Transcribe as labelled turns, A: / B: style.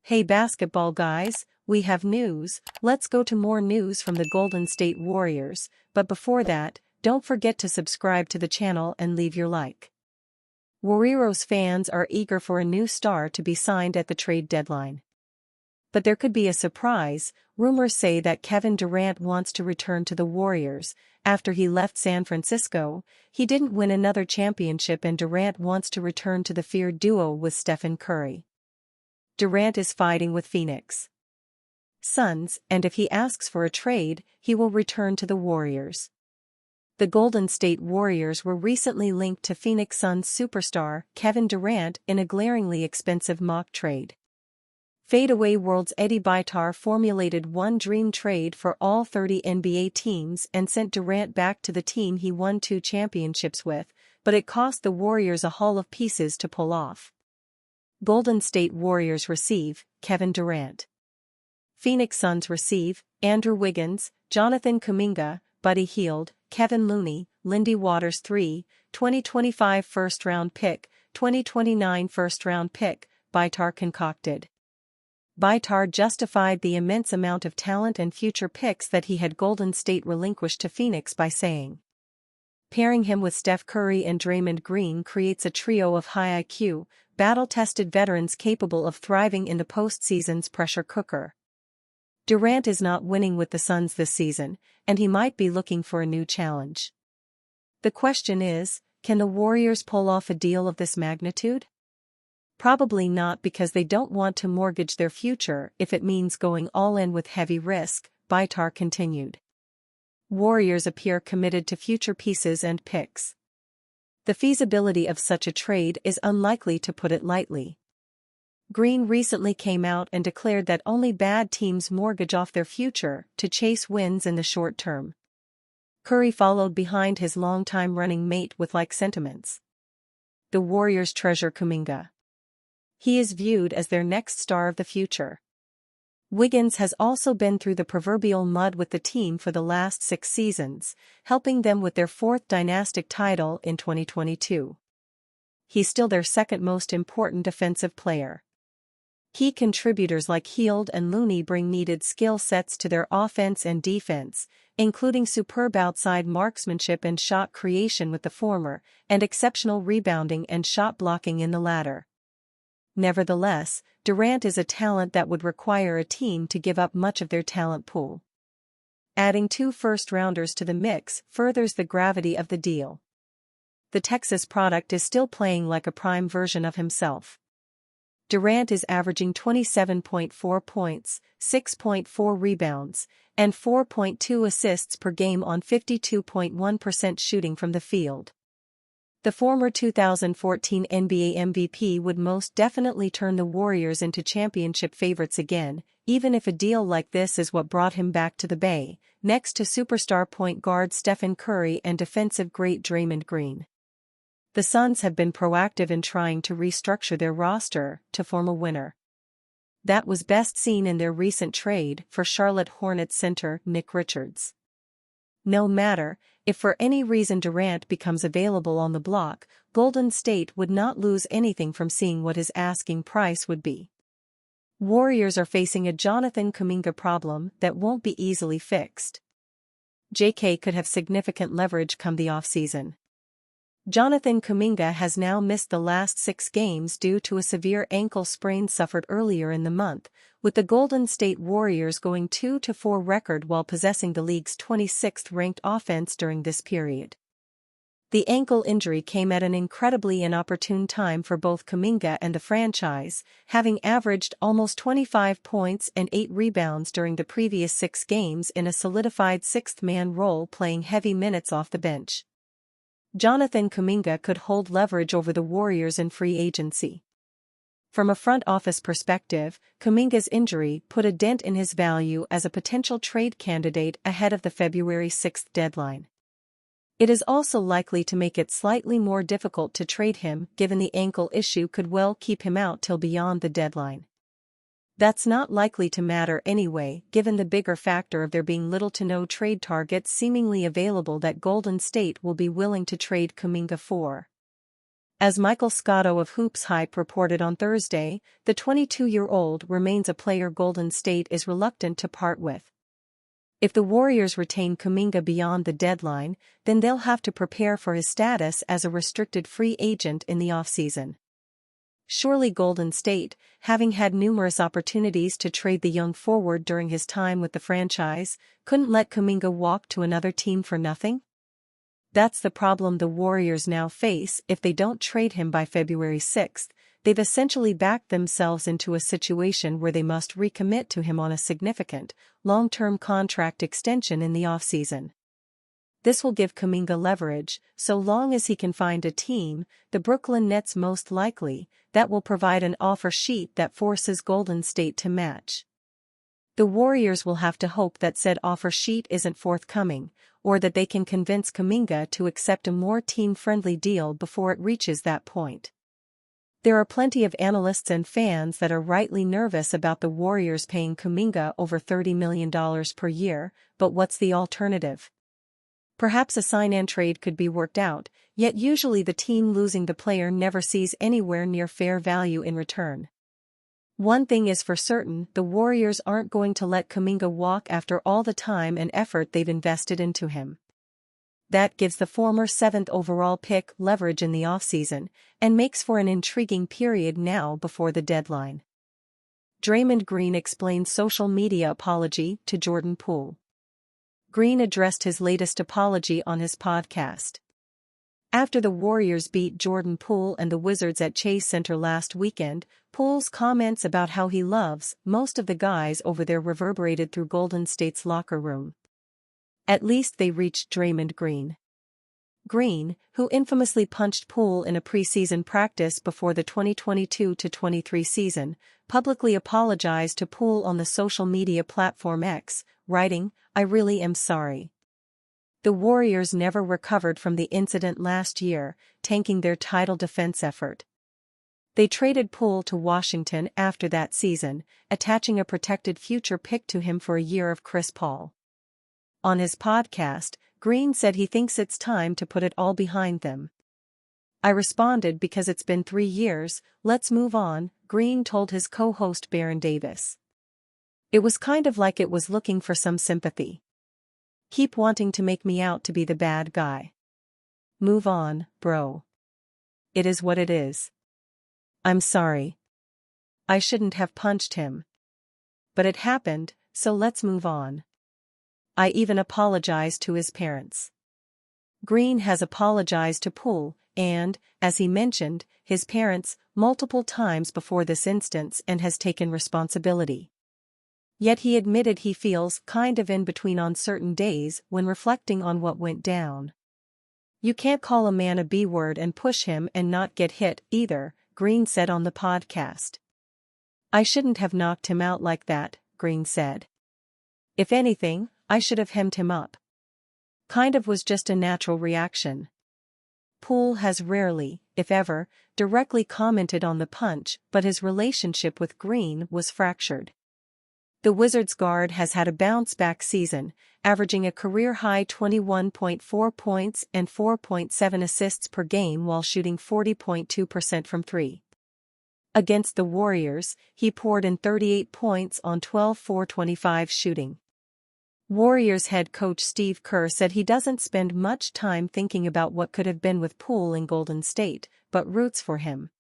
A: Hey basketball guys, we have news. Let's go to more news from the Golden State Warriors, but before that, don't forget to subscribe to the channel and leave your like. Warriors fans are eager for a new star to be signed at the trade deadline. But there could be a surprise. Rumors say that Kevin Durant wants to return to the Warriors. After he left San Francisco, he didn't win another championship, and Durant wants to return to the feared duo with Stephen Curry. Durant is fighting with Phoenix Suns, and if he asks for a trade, he will return to the Warriors. The Golden State Warriors were recently linked to Phoenix Suns superstar Kevin Durant in a glaringly expensive mock trade. Fadeaway World's Eddie Bitar formulated one dream trade for all 30 NBA teams and sent Durant back to the team he won 2 championships with, but it cost the Warriors a haul of pieces to pull off. Golden State Warriors receive Kevin Durant. Phoenix Suns receive Andrew Wiggins, Jonathan Kuminga, Buddy Hield, Kevin Looney, Lindy Waters III, 2025 first-round pick, 2029 first-round pick, Bitar concocted. Bitar justified the immense amount of talent and future picks that he had Golden State relinquished to Phoenix by saying, pairing him with Steph Curry and Draymond Green creates a trio of high IQ, battle-tested veterans capable of thriving in the postseason's pressure cooker. Durant is not winning with the Suns this season, and he might be looking for a new challenge. The question is, can the Warriors pull off a deal of this magnitude? Probably not, because they don't want to mortgage their future if it means going all in with heavy risk, Bitar continued. Warriors appear committed to future pieces and picks. The feasibility of such a trade is unlikely, to put it lightly. Green recently came out and declared that only bad teams mortgage off their future to chase wins in the short term. Curry followed behind his longtime running mate with like sentiments. The Warriors treasure Kuminga. He is viewed as their next star of the future. Wiggins has also been through the proverbial mud with the team for the last 6 seasons, helping them with their 4th dynastic title in 2022. He's still their second most important defensive player. Key contributors like Hield and Looney bring needed skill sets to their offense and defense, including superb outside marksmanship and shot creation with the former, and exceptional rebounding and shot blocking in the latter. Nevertheless, Durant is a talent that would require a team to give up much of their talent pool. Adding 2 first-rounders to the mix furthers the gravity of the deal. The Texas product is still playing like a prime version of himself. Durant is averaging 27.4 points, 6.4 rebounds, and 4.2 assists per game on 52.1% shooting from the field. The former 2014 NBA MVP would most definitely turn the Warriors into championship favorites again, even if a deal like this is what brought him back to the Bay, next to superstar point guard Stephen Curry and defensive great Draymond Green. The Suns have been proactive in trying to restructure their roster to form a winner. That was best seen in their recent trade for Charlotte Hornets center Nick Richards. No matter if for any reason Durant becomes available on the block, Golden State would not lose anything from seeing what his asking price would be. Warriors are facing a Jonathan Kuminga problem that won't be easily fixed. JK could have significant leverage come the offseason. Jonathan Kuminga has now missed the last 6 games due to a severe ankle sprain suffered earlier in the month, with the Golden State Warriors going 2-4 record while possessing the league's 26th ranked offense during this period. The ankle injury came at an incredibly inopportune time for both Kuminga and the franchise, having averaged almost 25 points and 8 rebounds during the previous 6 games in a solidified 6th-man role, playing heavy minutes off the bench. Jonathan Kuminga could hold leverage over the Warriors in free agency. From a front office perspective, Kuminga's injury put a dent in his value as a potential trade candidate ahead of the February 6 deadline. It is also likely to make it slightly more difficult to trade him, given the ankle issue could well keep him out till beyond the deadline. That's not likely to matter anyway, given the bigger factor of there being little to no trade targets seemingly available that Golden State will be willing to trade Kuminga for. As Michael Scotto of Hoops Hype reported on Thursday, the 22-year-old remains a player Golden State is reluctant to part with. If the Warriors retain Kuminga beyond the deadline, then they'll have to prepare for his status as a restricted free agent in the offseason. Surely Golden State, having had numerous opportunities to trade the young forward during his time with the franchise, couldn't let Kuminga walk to another team for nothing? That's the problem the Warriors now face. If they don't trade him by February 6, they've essentially backed themselves into a situation where they must recommit to him on a significant, long-term contract extension in the offseason. This will give Kuminga leverage, so long as he can find a team, the Brooklyn Nets most likely, that will provide an offer sheet that forces Golden State to match. The Warriors will have to hope that said offer sheet isn't forthcoming, or that they can convince Kuminga to accept a more team-friendly deal before it reaches that point. There are plenty of analysts and fans that are rightly nervous about the Warriors paying Kuminga over $30 million per year, but what's the alternative? Perhaps a sign-and-trade could be worked out, yet usually the team losing the player never sees anywhere near fair value in return. One thing is for certain, the Warriors aren't going to let Kuminga walk after all the time and effort they've invested into him. That gives the former 7th overall pick leverage in the offseason, and makes for an intriguing period now before the deadline. Draymond Green explained social media apology to Jordan Poole. Green addressed his latest apology on his podcast. After the Warriors beat Jordan Poole and the Wizards at Chase Center last weekend, Poole's comments about how he loves most of the guys over there reverberated through Golden State's locker room. At least they reached Draymond Green. Green, who infamously punched Poole in a preseason practice before the 2022-23 season, publicly apologized to Poole on the social media platform X, writing, "I really am sorry." The Warriors never recovered from the incident last year, tanking their title defense effort. They traded Poole to Washington after that season, attaching a protected future pick to him for a year of Chris Paul. On his podcast, Green said he thinks it's time to put it all behind them. "I responded because it's been 3 years, let's move on," Green told his co-host Baron Davis. "It was kind of like it was looking for some sympathy. Keep wanting to make me out to be the bad guy. Move on, bro. It is what it is. I'm sorry. I shouldn't have punched him. But it happened, so let's move on. I even apologized to his parents." Green has apologized to Poole, and, as he mentioned, his parents, multiple times before this instance and has taken responsibility. Yet he admitted he feels kind of in between on certain days when reflecting on what went down. "You can't call a man a B-word and push him and not get hit either," Green said on the podcast. "I shouldn't have knocked him out like that," Green said. "If anything, I should have hemmed him up. Kind of was just a natural reaction." Poole has rarely, if ever, directly commented on the punch, but his relationship with Green was fractured. The Wizards guard has had a bounce-back season, averaging a career-high 21.4 points and 4.7 assists per game while shooting 40.2% from three. Against the Warriors, he poured in 38 points on 12-for-25 shooting. Warriors head coach Steve Kerr said he doesn't spend much time thinking about what could have been with Poole in Golden State, but roots for him.